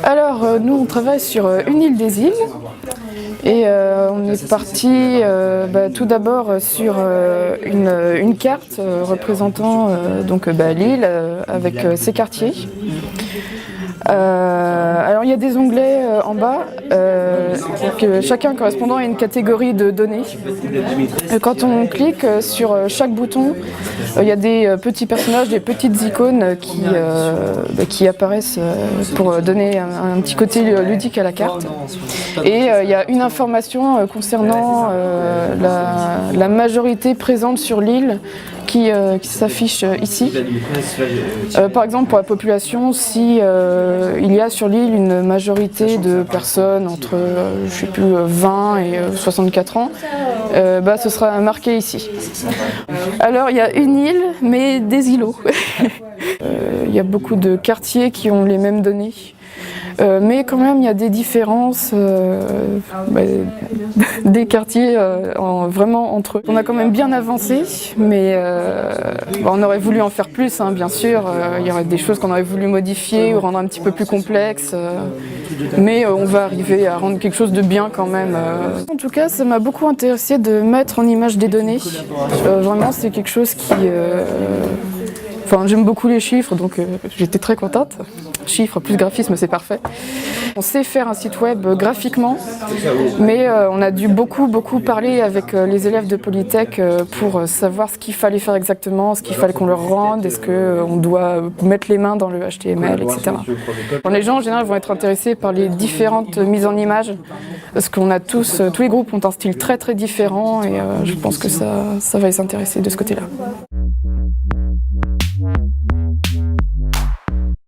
Alors, nous, on travaille sur une île des îles et on est parti tout d'abord sur une carte représentant l'île avec ses quartiers. Alors il y a des onglets en bas, chacun correspondant à une catégorie de données. Quand on clique sur chaque bouton, il y a des petits personnages, des petites icônes qui apparaissent pour donner un petit côté ludique à la carte. Et il y a une information concernant la majorité présente sur l'île qui s'affiche ici. Par exemple, pour la population, si il y a sur l'île une majorité de personnes entre 20 et 64 ans, ce sera marqué ici. Alors, il y a une île, mais des îlots. Il y a beaucoup de quartiers qui ont les mêmes données. Mais quand même, il y a des différences des quartiers vraiment entre eux. On a quand même bien avancé, mais on aurait voulu en faire plus, hein, bien sûr. Il y aurait des choses qu'on aurait voulu modifier ou rendre un petit peu plus complexes. Mais on va arriver à rendre quelque chose de bien quand même. En tout cas, ça m'a beaucoup intéressé de mettre en image des données. Vraiment, c'est quelque chose qui... j'aime beaucoup les chiffres, donc j'étais très contente. Chiffres plus graphisme, c'est parfait. On sait faire un site web graphiquement, mais on a dû beaucoup parler avec les élèves de Polytech pour savoir ce qu'il fallait faire exactement, ce qu'il fallait qu'on leur rende, est-ce qu'on doit mettre les mains dans le HTML, etc. Les gens en général vont être intéressés par les différentes mises en image, parce qu'on a tous les groupes ont un style très différent et je pense que ça va les intéresser de ce côté-là.